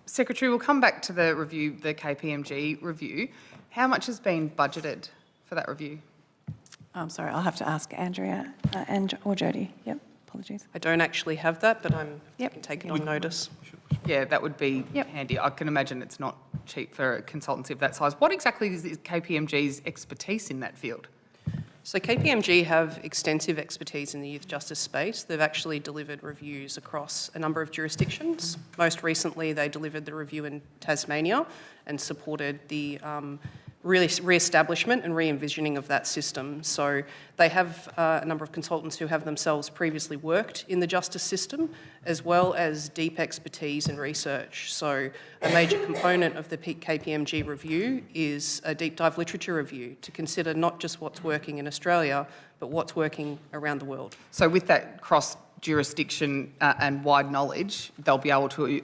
Secretary, we'll come back to the review, the KPMG review. How much has been budgeted for that review? I'm sorry, I'll have to ask Andrea or Jody. Yep, apologies. I don't actually have that, but I Yep. can take it on notice. Yeah, that would be handy. I can imagine it's not cheap for a consultancy of that size. What exactly is KPMG's expertise in that field? So KPMG have extensive expertise in the youth justice space. They've actually delivered reviews across a number of jurisdictions. Most recently, they delivered the review in Tasmania and supported the re-establishment and re-envisioning of that system. So they have a number of consultants who have themselves previously worked in the justice system, as well as deep expertise in research. So a major component of the KPMG review is a deep dive literature review to consider not just what's working in Australia, but what's working around the world. So with that cross-jurisdiction and wide knowledge, they'll be able to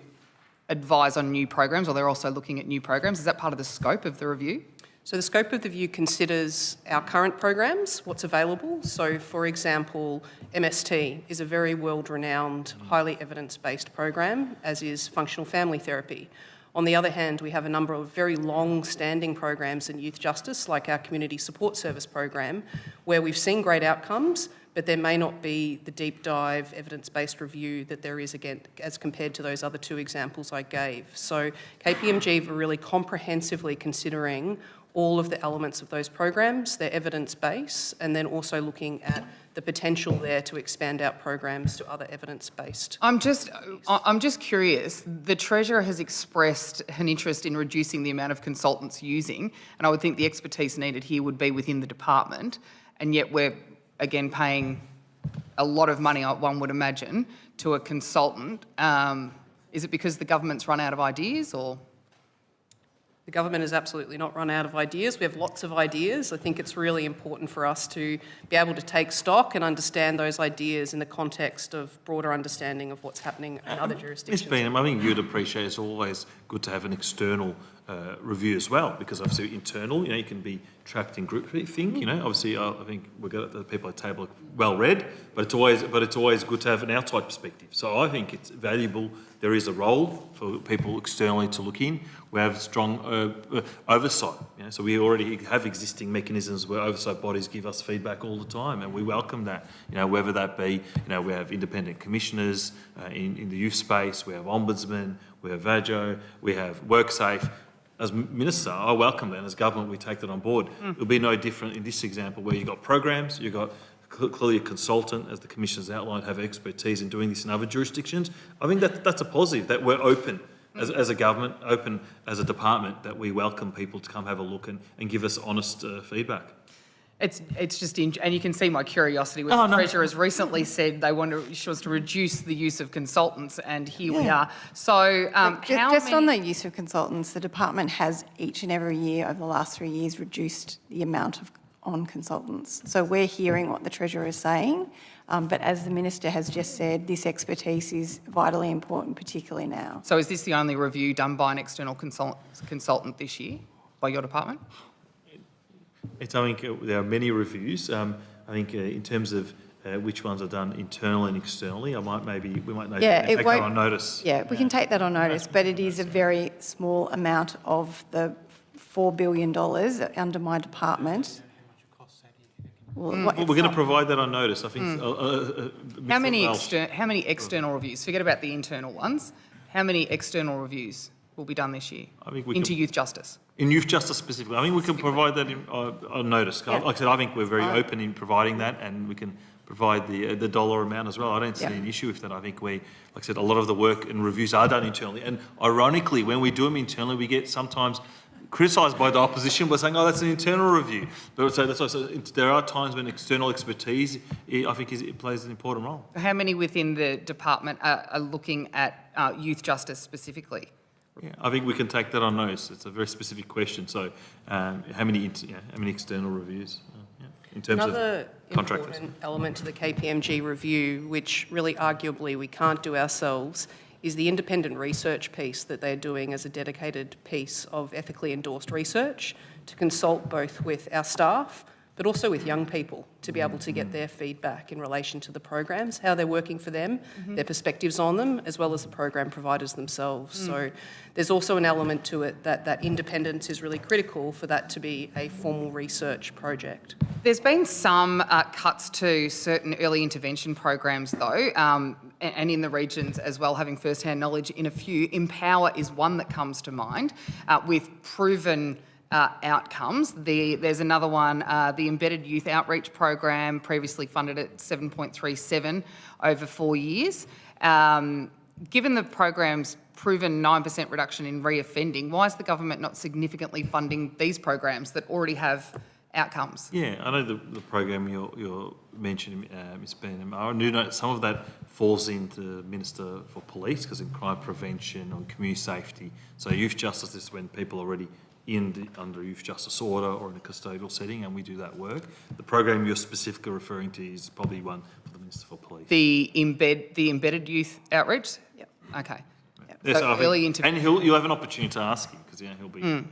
advise on new programs, or they're also looking at new programs. Is that part of the scope of the review? So the scope of the review considers our current programs, what's available. So for example, MST is a very world-renowned, highly evidence-based program, as is functional family therapy. On the other hand, we have a number of very long-standing programs in youth justice, like our community support service program, where we've seen great outcomes, but there may not be the deep dive evidence-based review that there is, again, as compared to those other two examples I gave. So KPMG are really comprehensively considering all of the elements of those programs, their evidence base, and then also looking at the potential there to expand out programs to other evidence-based. I'm just curious. The Treasurer has expressed an interest in reducing the amount of consultants using, and I would think the expertise needed here would be within the department, and yet we're, again, paying a lot of money, one would imagine, to a consultant. Is it because the government's run out of ideas, or...? The government has absolutely not run out of ideas. We have lots of ideas. I think it's really important for us to be able to take stock and understand those ideas in the context of broader understanding of what's happening in other jurisdictions. Ms. Beanham, I think you'd appreciate it's always good to have an external review as well, because obviously internal, you can be trapped in group think, obviously I think we've got the people at the table are well read, but it's always good to have an outside perspective. So I think it's valuable. There is a role for people externally to look in. We have strong oversight. So we already have existing mechanisms where oversight bodies give us feedback all the time, and we welcome that. Whether that be, we have independent commissioners in the youth space, we have ombudsman, we have VAJO, we have WorkSafe. As Minister, I welcome that, and as government, we take that on board. It'll be no different in this example where you've got programs, you've got clearly a consultant, as the Commissioner's outlined, have expertise in doing this in other jurisdictions. I think that's a positive, that we're open as a government, open as a department, that we welcome people to come have a look and give us honest feedback. It's just, and you can see my curiosity with the Treasurer has recently said she wants to reduce the use of consultants, and here we are. So on the use of consultants, the department has each and every year over the last 3 years reduced the amount on consultants. So we're hearing what the Treasurer is saying, but as the Minister has just said, this expertise is vitally important, particularly now. So is this the only review done by an external consultant this year, by your department? I think there are many reviews. I think in terms of which ones are done internally and externally, we might take that on notice. Yeah, we can take that on notice, but it is a very small amount of the $4 billion under my department. We're going to provide that on notice. I think. How many external reviews? Forget about the internal ones. How many external reviews will be done this year into youth justice? In youth justice specifically, I think we can provide that on notice. Yeah. Like I said, I think we're very open in providing that, and we can provide the dollar amount as well. I don't see an issue with that. I think like I said, a lot of the work and reviews are done internally, and ironically, when we do them internally, we get sometimes criticised by the opposition by saying, that's an internal review. But so there are times when external expertise, I think, it plays an important role. How many within the department are looking at youth justice specifically? Yeah, I think we can take that on notice. It's a very specific question. So, how many external reviews in terms of contractors? Another important element to the KPMG review, which really arguably we can't do ourselves, is the independent research piece that they're doing as a dedicated piece of ethically endorsed research to consult both with our staff, but also with young people to be able to get their feedback in relation to the programs, how they're working for them, their perspectives on them, as well as the program providers themselves. So there's also an element to it that independence is really critical for that to be a formal research project. There's been some cuts to certain early intervention programs, though, and in the regions as well, having first-hand knowledge in a few. Empower is one that comes to mind with proven outcomes. There's another one, the Embedded Youth Outreach Program, previously funded at 7.37 over 4 years. Given the program's proven 9% reduction in reoffending, why is the government not significantly funding these programs that already have outcomes? Yeah, I know the program you're mentioning, Ms. Benham. I do know some of that falls into Minister for Police, because in crime prevention, on community safety. So youth justice is when people are already under youth justice order or in a custodial setting, and we do that work. The program you're specifically referring to is probably one for the Minister for Police. The embedded youth outreach? Yep. Okay. Yes, So I think- early and you'll have an opportunity to ask him, because he'll be...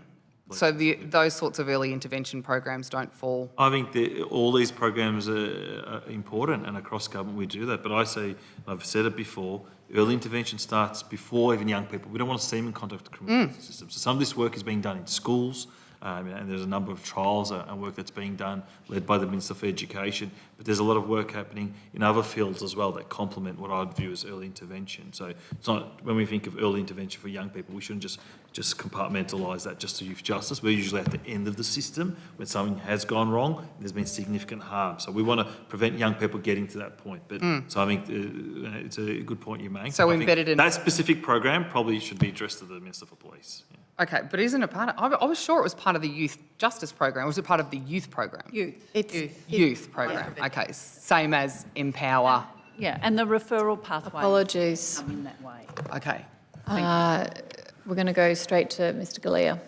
So those sorts of early intervention programs don't fall. I think all these programs are important, and across government we do that. But I say, I've said it before, early intervention starts before even young people. We don't want to see them in contact with the criminal justice system. So some of this work is being done in schools, and there's a number of trials and work that's being done, led by the Minister for Education. But there's a lot of work happening in other fields as well that complement what I'd view as early intervention. So it's not, when we think of early intervention for young people, we shouldn't just compartmentalise that just to youth justice. We're usually at the end of the system when something has gone wrong and there's been significant harm. So we want to prevent young people getting to that point. But so I think it's a good point you make. So I think embedded in- that specific program probably should be addressed to the Minister for Police. Yeah. Okay, but isn't it part of... I was sure it was part of the youth justice program. Was it part of the youth program? It's Youth program. Okay, same as Empower. Yeah, and the referral pathway. Apologies. Come in that way. Okay. We're going to go straight to Mr. Galea.